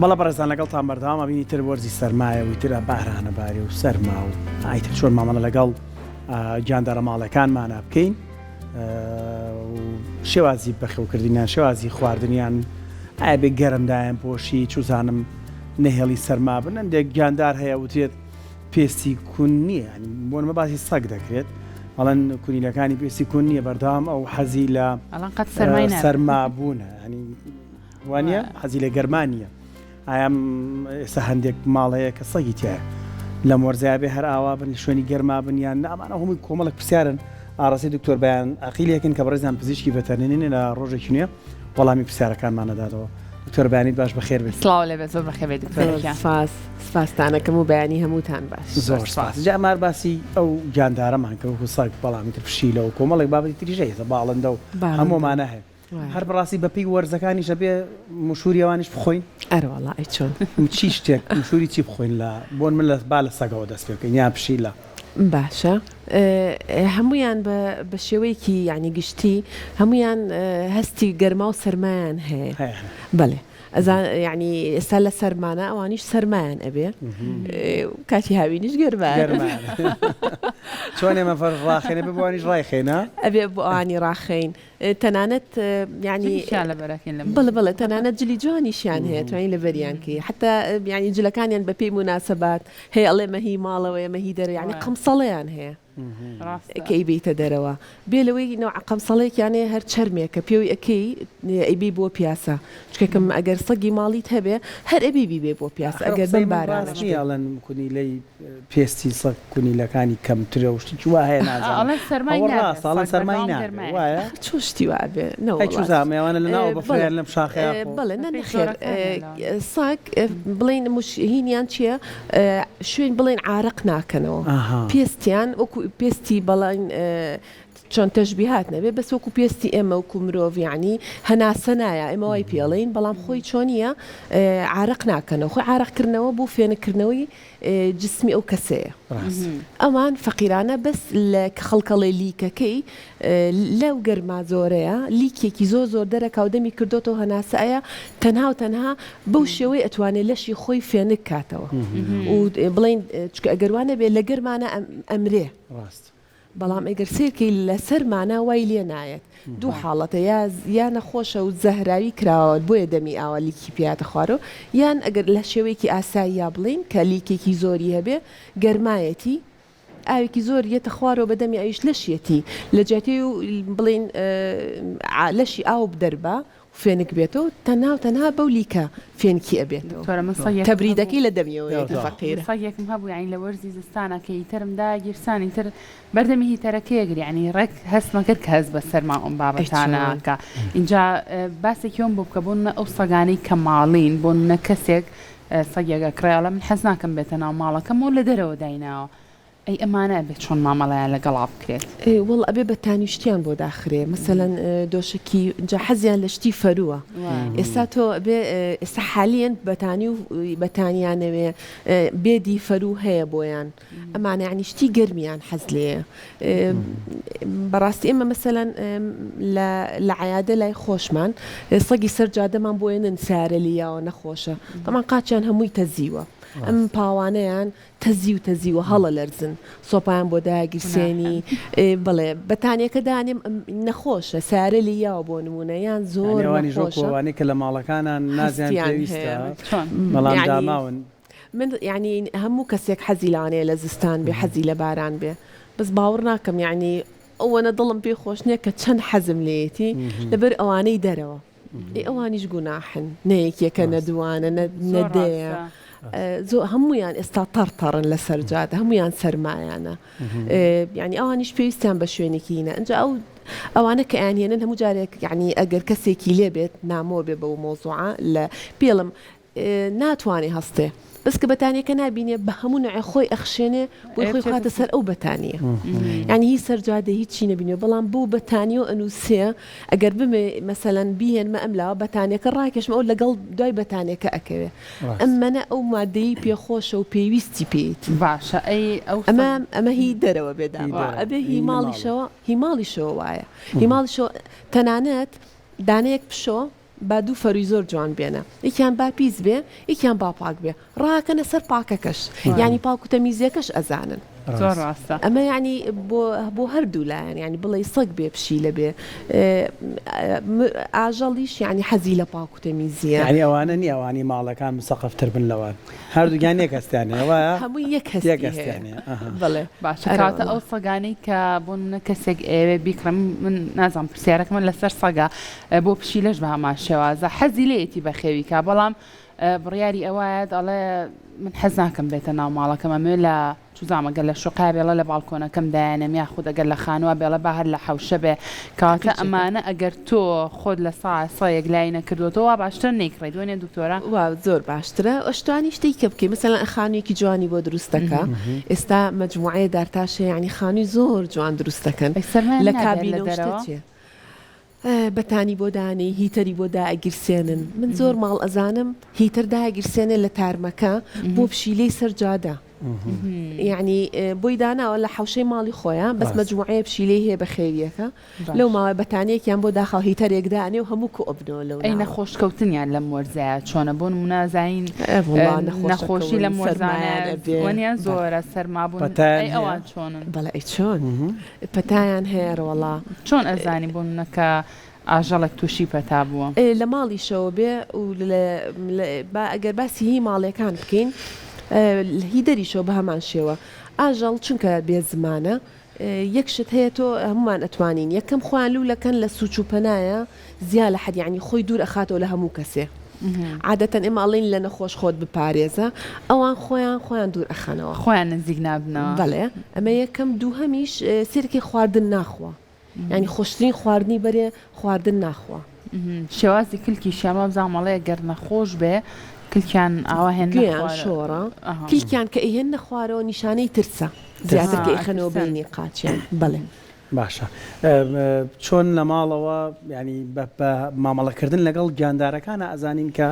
بەڵە بەڕێزان لەگەڵتان بەردەوام بینی تر وەرزی سەرمایە ویترە بارانە باری و سەرما و ئایتر چۆن مامەڵە لەگەڵ گیاندارە ماڵەکانمانە بکەین شێوازی بەخێوکردنیان شێوازی خواردنیان ئایا بێ گەرمدایان پۆشی چوزانم نەهێڵی سەرما بن ئەندێک گیاندار هەیە وتێت پێستی کون نییە بۆنمە باسی سەگ دەکرێت بەڵەن کونیلەکانی پێستی کون نییە بەردەوام ئەو حەزی لە سەرما بوونە ینی وانە حەزی لە گەرمانیە ئایا ئێستا هەندێک ماڵەیە کە سەگی تایە لە مۆرزای بێ هەر ئاوا بن شوێنی گەرما بنیان ئەمانە هەمووی کۆمەڵک پرسیارن ئاڕاستی دکتۆر بەیان ئەقیلێکن کە بەڕێزان پزیشکی ڤێتەرنێنین لە ڕۆژێکی نوێ وەڵامی پرسیارەکانمانەداتەوە دکتۆر بەیانیت باش بەخێر بێت سڵاو لەبێت زۆر بەخێر بێت دکتۆر سپاسدانەکەم و بەیانی هەمووتان باش زۆر سپاس جامار باسی ئەو گیاندارەمان کە وەکو سەگ بەڵامی تر پشیلە و کۆمەڵێک بابەتی تریژە هێزە باڵندە و هەموومانە هەیە هەر بەڕاستی بەپی وەرزەکانیشە بێ مشوری ئەوانیش بخۆین ئەرەوەڵا ئەی چۆن چی شتێک مشوری چی بخۆین لە بۆن من لە با لە سەگەوە دەست پێ بکەین یان پشیلە باشە هەمویان بە شێوەیەکی یعنی گشتی هەمویان هەستی گەرما و سەرمایان هەیە بەڵێ ئەزان یعنی ئێستا لە سەرمانە ئەوانیش سەرمایان ئەبێ کاتی هاوینیش گەرمان چۆن ئێمە ڕاخێنێ ببوانیش ڕایخێنە ئەبێ بۆ ئەوانی ڕاخین تەنانەت ینی بڵێ تەنانەت جلی جوانیشیان هەیە توانین لە بەریانکەی حتا ینی جلەکانیان بە پێی مناسبات هەیە ئەڵێ مەهی ماڵەوەی مەهی دەرە ینی قەمسەڵەیان هەیە کەی بیتە دەرەوە بێ لەوەی نەوع قەمسەڵێکیانەیە هەر چەرمێکە پێوی ئەەکەی ئەیبی بۆ پیاسە چکەکەم ئەگەر سەگی ماڵیت هەبێ هەر ئەبی بێ بۆ پیاسە ئەگەر بم بارانیاڵەن کونی لی پێستی سەگ کونیلەکانی کەمترە وشتی وا هەیە نازانڵ سەرمای وایە چشتی وابێ چوزامەوانە لەناو بەفریان لەم شاخەیە بڵێ نەخێر ساک بڵین مشهینیان چییە شوێن بڵێن عارق ناکەنەوە پێستیان وەکو پێستی بەڵین چۆن تەشبیهات نەبێ بەس وەکو پێستی ئێمە وەکو مرۆڤ یعنی هەناسە نایە ئێمە وای پێڵین بەڵام خۆی چۆنیە عارق ناکەنەوە خۆی عارقکردنەوە بۆ فێنەکردنەوەی جسمی ئەو کەسەیە ئەمان فەقیرانە بەس لە خەڵکەڵی لیکەکەی لەو گەرما زۆرەیە لیکێکی زۆر دەرەکە و دەمی کردوتەوە هەناسەیە تەنها و تەنها بەو شێوەی ئەتوانێت لەشی خۆی فێنک کاتەوە و بڵین ئەگەروانە بێ لە گەرمانە ئەمرێ بەڵام ئەگەر سێرکەی لە سەرمانە وای لێ نایەت دوو حاڵەتە یا نەخۆشە و زەهراوی کراوە بۆیە دەمی ئاوە لیکی پیاتە خوارەوە یان ئەگەر لە شێوەیەکی ئاسایی یا بڵین کە لیکێکی زۆری هەبێ گەرمایەتی ئاوێکی زۆر یەتە خوارەوە بەدەمی ئەویش لەشیەتی لە جاتی و بڵین لەشی ئاو دەربە فێنک بێتەوە تەنها بەو لیکە فێنکی ئەبێتەوە تەبریدەکەی لە دەمیەوە فەقیرە سەگێکم هەبوو یعنی لە وەرزی زستانە کە ئیترمدا گیرسانی تر بەردەمی هیتەرەکەیەگر یعنی ڕێک هەستمە کرد کە هەست بە سەرما ئەم بابەتانە کە اینجا باسێکیۆم بۆ بکە بۆن ئەو سەگانەی کە ماڵین بۆن نە کەسێک سەگێگە کڕیاڵە من حەز ناکەم بێتە ناو ماڵەکەم و لە دەرەوە دایناوە ئەی ئەمانە ئەبێت چۆن مامەڵەیان لەگەڵا بکرێت وەڵ ئەبێ بە تانیشتیان بۆ داخرێ مەسەلەن دۆشکی جا حەزیان لە شتی فەرووە ئێستا تۆ ئێستا حالیان بەتانی و بەتانیانەوێ بێدی فەرو هەیە بۆیان ئەمانە ینی شتی گەرمیان حەز لێە بەڕاستی ئێمە مەسەلەن لە عیادە لای خۆشمان سەگی سەرجادەمان بۆێنن سارە لیاوە نەخۆشە تەمان قاچیان هەمووی تەزیوە ئەم پاوانەیان تەزی و هەڵە لەرزن سۆپیان بۆ داگیرسێنی بڵێ بەتانیەکە دانێم نەخۆشە سارە لیاوە بۆ نمونەیان زۆر خۆشەوانی کە لە ماڵەکانان نازیان پێویستە بەڵام داماون من یعنی هەموو کەسێک حەزی لانەیە لە زستان بێ حەزی لە باران بێ بەس باوەڕ ناکەم یعنی ئەوەنە دڵم پێ خۆش نییە کە چەند حەزم لێتی لەبەر ئەوانەی دەرەوە ئەوانیش گوناحن نەیەکێکە نەدوانە نەدەیە هەمویان ئێستا تەڕتەڕن لە سەرجادە هەمویان سەرمایانە یعنی ئەوانیش پێویستیان بە شوێنێکینە ئەنج ئەوانە کە ئەیانهێنن هەموو جارێک یعنی ئەگەر کەسێکی لێبێت نامۆ بێ بەو مۆزوعە لە پێڵم ناتوانێ هەستێ بەس کە بەتانیەکە نبینێ بە هەموو نوعی خۆی ئەخشێنێ بۆی خۆی خاتە سەر ئەو بەتانیە یعنی هی سەرجادە هیچی نبینێ بەڵام بۆ بەتانیە و ئەنووسێ ئەگەر بمێ مەسەلەن بیهێنمە ئەملاوە بەتانیەکە ڕاکێشمە ئەو لەگەڵ دوای بەتانیەکە ئەکەوێ ئەممەنە ئو مادەی پێخۆشە و پێویستی پێیت باشە ئەمە هی دەرەوە بێداوە ئەبێ هی ماڵیشەوە وایە هی ماڵیشەوە تەنانەت دانەیەک پشۆ با دوو فەروی زۆر جوان بێنە یەکیان با پیس بێ یەکیان با پاک بێ ڕاکەنە سەر پاکەکەش ینی پاک و تەمیزیەکەش ئەزانن زۆر ڕاستە ئەمە ینی بۆ هەردوو لایەن ینی بڵێ سەگ بێ پشیلە بێ ئاژەڵیش ینی حەزی لە پاک و تەمیزیە ینی ئەوانە نی ئەوانی ماڵەکان مسەقفتر بن لەوان هەردووگیان یەک هەستیانەوە هەموو یەک هەستیانە بڵێ باشە کاتە ئەو سەگانەی کە بۆن کەسێک ئێوێ بیکڕم من نازانم پرسیارەکە من لەسەر سەگا بۆ پشیلەش بە هەمان شێوازە حەزی لێتی بە خێویکە بەڵام بڕیاری ئەوەیە دەڵێ من حەز ناکەم بێتە ناو ماڵەکەمە مێ لە چوزامەگەل لە شوقا بێڵە لە باڵکۆنەکەم دایانم یاخود ئەگەر لە خانووە بێڵە بە هەر لە حەوشە بێ کاتە ئەمانە ئەگەر تۆ خۆت لە سایەک لای نەکردوەوە باشتر نەیکڕێت دوێنێ دکتۆرە وا زۆر باشترە ئەشتوانی شتێک کە بکەی مثلا خانوویەکی جوانی بۆ دروستەکە ئێستا مەجموعەیە دارتاشە ینی خانووی زۆر جوان دروستەکەن لە کابینەوە بەتانی بۆ دانەی هیتەری بۆ داگیرسێنن من زۆر ماڵ ئەزانم هیتر داگیرسێنە لە تارمەکە بۆ پشیلەی سەرجادا یعنی بۆی داناوە لە حوشەی ماڵی خۆیان بەس مەجموعەیە پشیلەی هەیە بە خێویەکە لەو ماوە بەتانەیەکیان بۆ داخەڵ هیتەرێکدانێ و هەموو کۆبنەوە لەو ئەی نەخۆشکەوتنیان لە مۆرزایە چۆنە بۆن منازین نەخۆشی لە مۆرزانیان زۆرە سەرمابوون ئەوان چۆنن بەڵێ ئەی چۆن پەتایان هەیەڕوەڵا چۆن ئەزانی بوونەکە ئاژەڵێک تووشی پەتا بووە لە ماڵیشەوە بێ و ئەگەر باسی هی ماڵیەکان بکەین هی دەریشەوە بە هەمان شێوە ئاژەڵ چونکە بێ زمانە یەکشت هەیە تۆ هەمومان ئەتوانین یەکەم خوان لوولەکەن لە سوچ و پەنایە زیاد لە حەدیانی خۆی دوور ئەخاتەوە لە هەموو کەسێ عادەتەن ئێماڵین لە نەخۆش خۆت بپارێزە ئەوان خۆیان دوور ئەخەنەوە خۆیان نزیک نابنەوە بەڵێ ئەمە یەکەم دوو هەمیش سێرکی خواردن ناخوا ینی خۆشترین خواردنی بەرێ خواردن ناخوا شێوازی کلکی شەمە بزانمەڵەیە گەر نەخۆش بێ کلکیان ئاوا هێنیان شۆڕە کلکیان کە ئەهێن نەخوارەوە نیشانەی ترسە زیاتر کە ئەخەنەوە بینی قاچیان بڵێ باشە چۆن لە ماڵەوە ینی بە مامەڵەکردن لەگەڵ گیاندارەکانە ئەزانین کە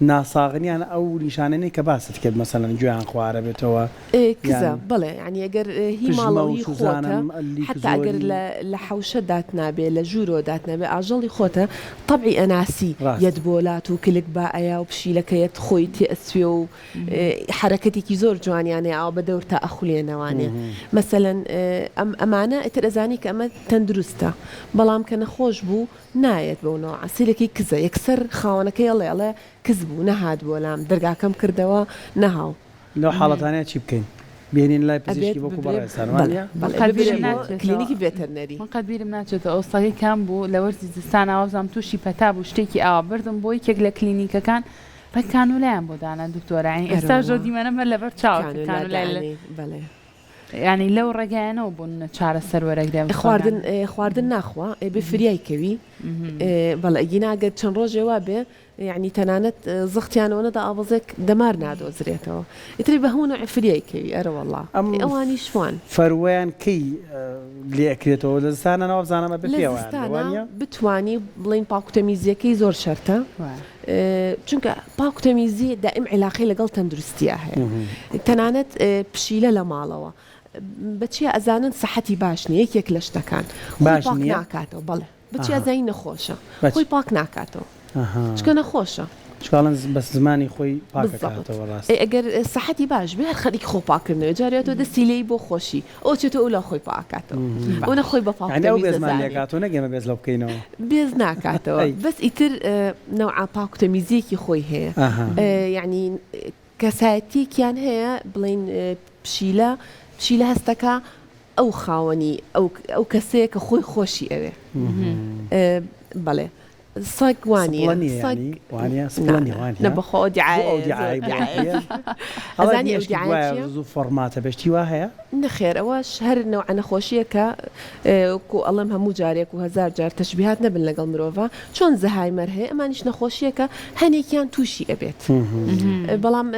ناساغنیان ئەو نیشانەی کە باست کرد مەسەلەن گویان خوارە بێتەوە کزە بڵێ ینی ئەگەر هی ماڵەوەی خۆتە حتا ئەگەر لە حەوشە داتنابێ لە ژوورۆ داتنابێ ئاژەڵی خۆتە طبعی ئەناسی یەت بۆلات و کلک با ئەیا و پشیلەکەیەت خۆی تێ ئەسوێ و حرەکەتێکی زۆر جوانیانەیە ئاو بە دەور تا ئەخولێنەوانێ مەسەلەن ئەمانە ئەتر ئەزانی کە ئەمە تەندروستە بەڵام کە نەخۆش بوو نایەت بەونەوە عسیرێکی کزە یەکسەر خاوەنەکەی ئەڵێ کز بوو نەهات بۆ لام دەرگاکەم کردەوە نەهاو لەو حاڵەتانەیە چی بکەین بێنین لای پزیشکی بۆکو کلینیکی ڤێتەرنەری من قەت بیرم ناچێتەوە ئەوساغی کام بوو لە وەرزی زستان ئاوازام تووشی پەتا بوو شتێکی ئاوا بردم بۆ یەکێک لە کلینیکەکان ڕێکان و لایەن بۆ دانا دکتۆرانی ئێستا ژۆ دیمەنەمە لەبەر چاوەکان بەڵێ ینی لەو ڕێگەیانەوە بوون چارە سەروەرەگرێ خواردن ناخوا بێ فریایکەوی بەڵێ ئەگیناگەر چەند ڕۆژێوا بێ یعنی تەنانەت زەختیانەوەنەدا ئاوازێک دەمار نادۆزرێتەوە ئیتری بە هەموو نوع فریایکەوی ئەرەوەڵا ئەوانی شوان فەروەیان کەی لێکرێتەوە لە زستانەوە بزانەمە بێوانە بتوانی بڵین پاکوتەمیزیەکەی زۆر شەرتە چونکە پاکوتەمیزی دائم علاقەی لەگەڵ تەندروستیە هەیە تەنانەت پشیلە لە ماڵەوە بەچی ئەزانن سەحەتی باش نیە یەکێک لە شتەکان باش ناکاتەوە بەڵێ بچی ئەزانی نەخۆشە خۆی پاک ناکاتەوە چکە نەخۆشە شکاڵن بەس زمانی خۆی پاکەکاتەوە ڕاست ئەگەر سەحەتی باش بێ هەر خەریک خۆ پاکردنەوە جارێتەوە دەستی لێی بۆ خۆشی ئەو چێتە ئەو لە خۆی پاکاتەوە ئەو نەخۆی بە پاکاتەوە نەگەمە بێز لە بکەینەوە بێز ناکاتەوە بەس ئیتر نەوعا پاکوتەمیزیەکی خۆی هەیە یعنی کەسایەتیەکیان هەیە بڵین پشیلە هەستەکە ئەو خاوەنی ئەو کەسەیە کە خۆی خۆشی ئەوێ بەڵێ ساگ وانیە نەبخۆ زوو فۆرماتە بەشتی وا هەیە نەخێر ئەوەش هەر نەوع نەخۆشیەکە کو ئەڵم هەموو جارێک و هزار جار تەشبیهات نەبن لەگەڵ مرۆڤ چۆن زەهایمەر هەیە ئەمانیش نەخۆشیەکە هەنێکیان تووشی ئەبێت بەڵام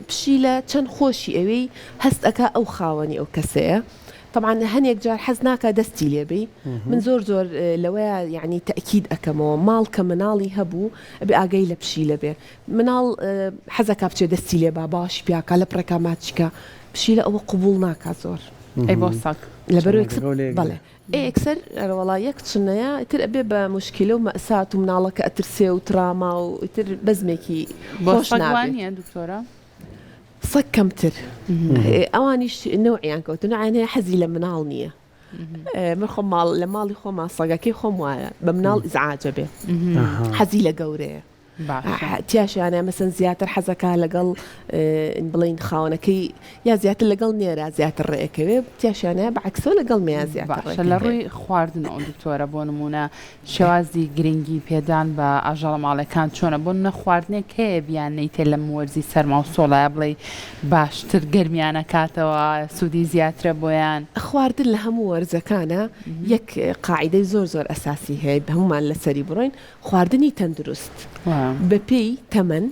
پشیلە چەند خۆشی ئەوەی هەستەکە ئەو خاوەنی ئەو کەسەیە طبعا هەنێک جار حەز ناکە دەستی لێبی من زۆر لەوەیە یعنی تەکید ئەەکەمەوە ماڵ کە مناڵی هەبوو بێ ئاگەی لە پشیلە بێ مناڵ حەزەکە بچێ دەستی لێ با باشی پیاکە لە پڕێکاماتچیکە پشیلە ئەوە قبول ناکات زۆر ئەی بۆ سەگ لەبەرەوەی بەڵێ ئەکسەر وڵا یەک چنەیە تر ئەبێ بە مشکلە و مەسات و مناڵەکە ئەترسێ و تراما و تر بەزمێکی بۆش نابێت دکتۆرە سەگ کەمتر ئەوانیش نوعیان کەوتن عینەیە حەزی لە مناڵ نییە من خۆم ماڵ لە ماڵی خۆما سەگەکەی خۆم وایە بە مناڵ ئیزعاجە بێ حەزی لە گەورەیە تیاشیانە مەسەن زیاتر حەزەکە لەگەڵ بڵین خاوەنەکەی یا زیاتر لەگەڵ نێرە زیاتر ڕێەکەوێ تیاشیانە بەعکسەوە لەگەڵ مێ زیاتر لە ڕووی خواردنەوە دکتۆرە بۆ نمونە شێوازی گرنگی پێدان بە ئاژەڵە ماڵەکان چۆنە بۆ نە خواردنێک هەیە بیان نەیتێ لەم وەرزی سەرما و سۆڵایە بڵێ باشتر گەرمیانە کاتەوە سوودی زیاترە بۆیان خواردن لە هەموو وەرزەکانە یەک قاعدەی زۆر ئەساسی هەیە هەمومان لەسەری بڕۆین خواردنی تەندروست بەپێی تەمەن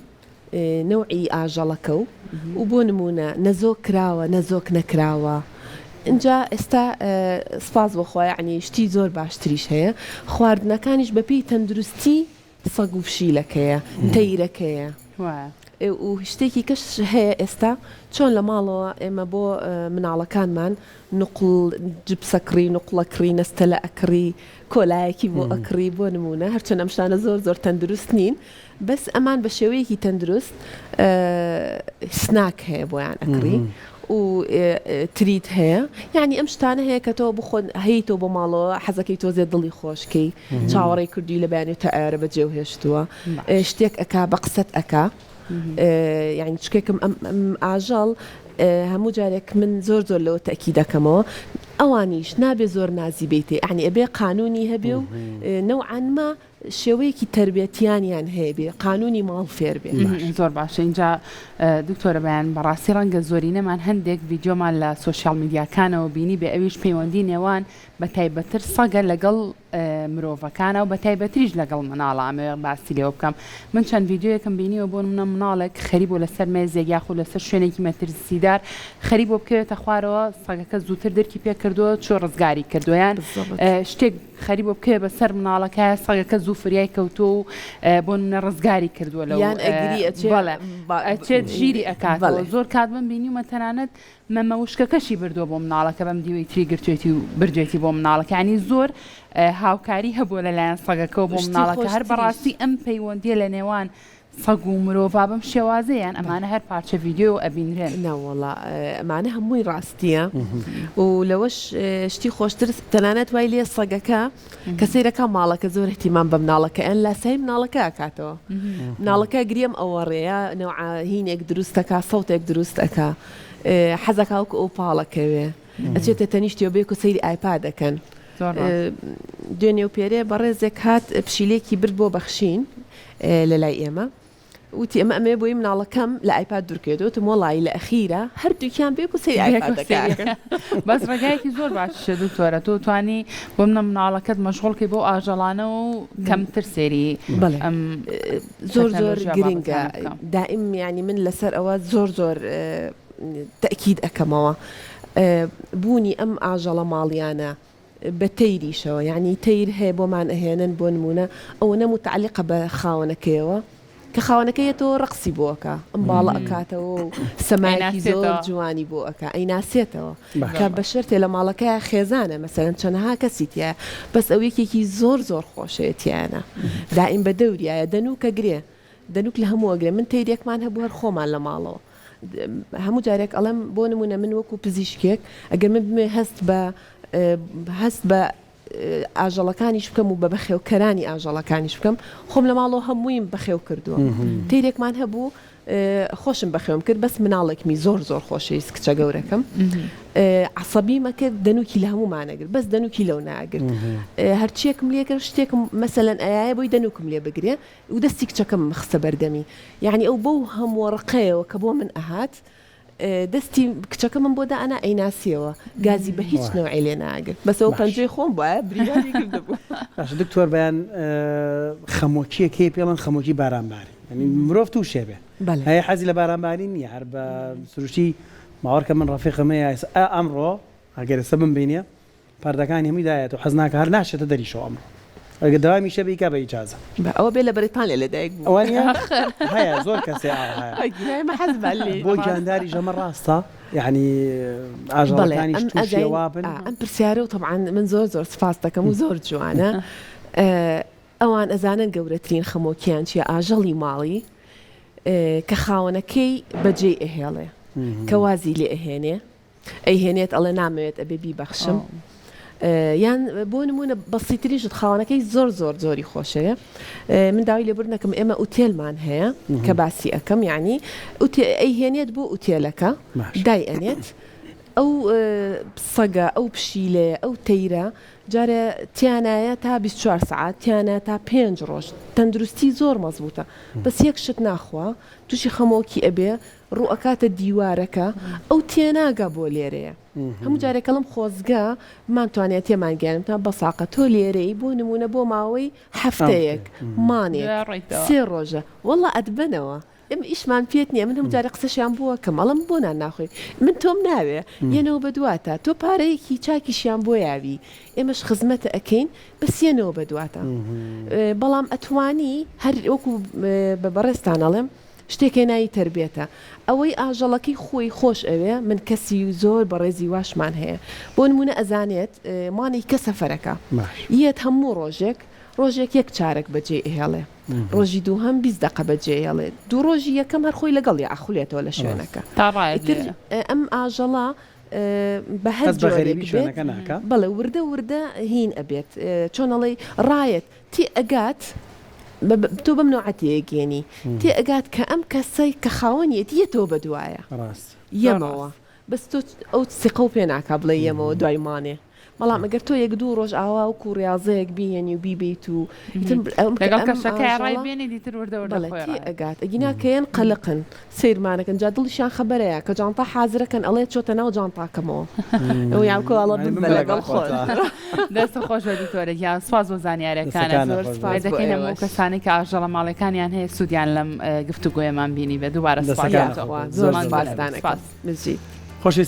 نەوعی ئاژەڵەکە و بۆ نمونە نەزۆک کراوە نەزۆک نەکراوە اینجا ئێستا سپاس بۆخۆی عنی شتی زۆر باشتریش هەیە خواردنەکانیش بەپێی تەندروستی سەگ و پشیلەکەیە تەیرەکەیە و شتێکی کەش هەیە ئێستا چۆن لە ماڵەوە ئێمە بۆ مناڵەکانمان نقڵ جبسەکڕی نقڵەکڕی نەستەلە ئەکڕی کۆلایەکی بۆ ئەکڕی بۆ نمونە هەرچەند ئەم شتانە زۆر تەندروست نین بەس ئەمان بە شێوەیەکی تەندروست سناک هەیە بۆیان ئەکڕی و تریت هەیە یعنی ئەم شتانە هەیە کە تۆ بخۆن هەیتەوە بۆ ماڵەوە حەزەکەی تۆ زێ دڵی خۆشکەی چاوەڕێی کردی لە بەیانێت تا ئارە بەجێ و هێشتووە شتێک ئەکا بە قسەت ئەکا یعنی چکێکم ئەم ئاژەڵ هەموو جارێک من زۆر لەوە تەکی دەکەمەوە ئەوانیش نابێ زۆر نازی بیتێ عنی ئەبێ قانونی هەبێ و نەوعانمە شێوەیەکی تربێتیانیان هەیە بێ قانونی ماڵ فێر بێ زۆر باشە اینجا دکتۆرە بەیان بەڕاستی ڕەنگە زۆرینەمان هەندێک ڤیدیۆمان لە سۆشیال میدیاکانەوە بینی بێ ئەویش پەیوەندی نێوان بە تایبەتر سەگە لەگەڵ مرۆڤەکانە و بە تایبەتریش لەگەڵ مناڵە ئەمێ باسی لێوە بکەم من چەند ڤیدیۆیەکم بینیوە بۆ منە مناڵێک خەریب و لەسەر مێزێک یاخود لەسەر شوێنێکی مەترسیدار خەریب بۆ بکەوێتە خوارەوە سەگەکە زووتر دەرکی پێ کردووە چۆ ڕزگاری کردویان شتێک خەریب بۆ بکەوێ بەسەر مناڵەکە سەگەکە زوو فریای کەوتۆ و بۆ منە ڕزگاری کردووە لەو ئەچێت ژیری ئەکاتەوە زۆر کات من بینیومە تەنانەت مەمەوشکەکەشی بردووە بۆ مناڵەکە بەم دیوەی تری گرتوێتی و بردوێتی بۆ مناڵەکە ینی زۆر هاوکاری هەبووە لەلایەن سەگەکەەوە بۆ مناڵەکە هەر بەڕاستی ئەم پەیوەندیە لە نێوان سەگ و مرۆڤ بەم شێوازەیان ئەمانە هەر پارچە ڤیدیۆ ئەبینرێن ناوەڵا ئەمانە هەمووی ڕاستیە و لەوەش شتی خۆشتر تەنانەت وای لێ سەگەکە کە سەیرەکە ماڵەکە زۆر احتیمام بە مناڵەکە ئەن لاسای مناڵەکە ئاکاتەوە مناڵەکە گریم ئەوە ڕێیە هینێک دروستەکە سەوتێک دروستەکە حەزەکەوکە ئەو پاڵەکەوێ ئەچێتە تەنیشتی بێک و سەیری ئایپاد دەکەن دوێنێ و پێرێ بەڕێزێک هات پشیلێکی برد بۆ بەخشین لە لای ئێمە وتی ئەمە ئەمێ بۆی مناڵەکەم لە ئایپاد دوورکێتەوە وڵی لە ئەخیرە هەردووکیان بێک و سەیری ئایپاد دەکەن بەس ڕێگایەکی زۆر باشە دکتۆرە تۆ توانی بۆ منە مناڵەکەت مەشغوڵکەی بۆ ئاژەڵانە و کەمتر سێری زۆر گرنگە دائیم ینی من لەسەر ئەوە زۆر تەکید ئەەکەمەوە بوونی ئەم ئاژەڵە ماڵیانە بە تەیریشەوە یعنی تەیر هەیە بۆمان ئەهێنن بۆ نمونە ئەوە نەمتعلقە بە خاوەنەکەیەوە کە خاوەنەکەیەتەوە ڕقسی بۆەکە ئەم باڵە ئەکاتەوە و سەمایکی زۆر جوانی بۆ ئەکا ئەیناسێتەوە کە بە شرتێ لە ماڵەکەی خێزانە مەسەرەن چەندەها کەسیتیە بەس ئەو یەکێکی زۆر خۆشەیەتیانە دائیم بە دەوریایە دەنوکە گرێ دەنوک لە هەموو ئەگرێ من تەیرێکمان هەبوو هەر خۆمان لە ماڵەوە هەموو جارێک ئەڵەم بۆ نمونە من وەکو پزیشکێک ئەگەر من بمێ هەست بە ئاژەڵەکانیش بکەم و بە بەخێوکەرانی ئاژەڵەکانیش بکەم خۆم لە ماڵەوە هەموویم بەخێو کردووە تیرێکمان هەبوو خۆشم بەخێوم کرد بەس مناڵێکمی زۆر خۆشەویست کچە گەورەکەم عسەبی مەکرد دەنوکی لە هەمومانەگرت بەس دەنوکی لەو ناگرت هەرچیەکم لێکرد شتێکم مەسەلەن ئایە بۆی دەنوکم لێ بگرێ و دەستی کچەکەم خستە بەردەمی یعنی ئەو بەو هەموو ڕقەیەوە کە بۆ من ئەهات دەستی کچەکە من بۆدا ئەنا ئەیناسیەوە گازی بە هیچ نەوەی لێ ناگرت بەسەوە پەنجەی خۆم وایە بریاری کردبوو دکتۆر بەیان خەمۆکیەکەی پێڵەن خەمۆکی بارانباری مرۆڤ توو شێبێ هەیە حەزی لە بارانباری نییە هەر بە سروشتی ماوەڕکە من ڕەفیقەمەیە ئەمڕۆ ئەگەر سە بمبینە پەردەکانی هەمووی دایەت و حەز ناکە هەر ناشێتە دەریشەوە ئەمڕۆ داوامی شە بیکە بە ئیجازە ئەوە بێ لە بەریتانیا لەدایک بوو ئەوانە هەیە زۆر کەسێ هەیە ما حەز بەلی بۆ گیانداری ژەمە ڕاستە یعنی ئاژەڵەکانی تووشەوا بن ئەم پرسیارە و طبعاً من زۆر سپاس دەکەم و زۆر جوانە ئەوان ئەزانن گەورەترین خەمۆکیان چیە ئاژەڵی ماڵی کە خاوەنەکەی بەجێ ئەهێڵێ کە وازی لێ ئەهێنێ ئەیهێنێت ئەڵێ نامەوێت ئەبێ بیبەخشم یان بۆ نمونە بەسیتریشت خاوەنەکەی زۆری خۆشەیە من داوای لێبور نەکەم ئێمە ئوتێلمان هەیە کە باسی ئەەکەم یعنی ئەیهێنێت بۆ ئوتێلەکە دای ئەنێت ئەو سەگە ئەو پشیلێ ئەو تەیرە جارە تیانایە تا 24 سعات تیانە تا 5 ڕۆژ تەندروستی زۆر مەزبوطە بەس یەک شت ناخوا تووشی خەمۆکی ئەبێ ڕوئەکاتە دیوارەکە ئەو تێناگە بۆ لێرەیە هەموو جارێکەڵم خۆزگە مانتوانێت تێمانگەێنم تا بەساقە تۆ لێرەی بۆ نمونە بۆ ماوەی هەفتەیەک مانێک 3 ڕۆژە وەڵا ئەدبنەوە ئێمە ئیشمان پێت نییە من هەموو جارە قسەشیان بووە کەم ئەڵم بۆ ناخۆی من تۆم ناوێ یەنەوە بەدواتە تۆ پارەیەکی چاکیشیان بۆ یاوی ئێمەش خزمەتە ئەەکەین بەسیێنەوە بەدواتە بەڵام ئەتوانی هەر وەکو بەڕێستان ئەڵێم شتێکی نایی تربێتە ئەوەی ئاژەڵەکەی خۆی خۆش ئەوێ من کەسی زۆر بەڕێزی واشمان هەیە بۆ نمونە ئەزانێت مانی کە سەفەرەکە یەت هەموو ڕۆژێک یەک چارەک بەجێ ئێڵێ ڕۆژی دوو هەم 20 دقە بەجێ ئێڵێت دوو ڕۆژی یەکەم هەر خۆی لەگەڵ ئاخولێتەوە لە شوێنەکە ئەم ئاژەڵا بە هەر بەڵێ وردە هین ئەبێت چۆنەڵی ڕایەت تێ ئەگات تۆ بەم نوعەتەیەگەێنی تێ ئەگات کە ئەم کەسەی کە خاوەنیەت یەتەوە بەدوایە یەمەوە بەس تۆ ئەو سیقە و پێ ناکا بڵێ یەمەوە دوایمانێ بەڵام ئەگەر تۆ یەک دوو ڕۆژ ئاوا و کوڕیازەیەک بینی و بیبیت و ئەگات ئەگیناکەیان قەلقن سیرمانەکەن جا دڵیشان خەبەرەیە کە جانتا حازرەکەن ئەڵێ چۆتە ناو جانتاکەمەوە ئەو یاکۆڵە لەگەڵ خۆن دەستە خۆش بەدیتۆرە یان سواز بۆ زانیارەکانە دەکەین هەموو کەسانی کە ئاژەڵە ماڵەکانیان هەیە سوودیان لەم گفتوگۆیەمان بینی بە دووبارە سپاس زۆر سپاسدانەکەم. خۆشی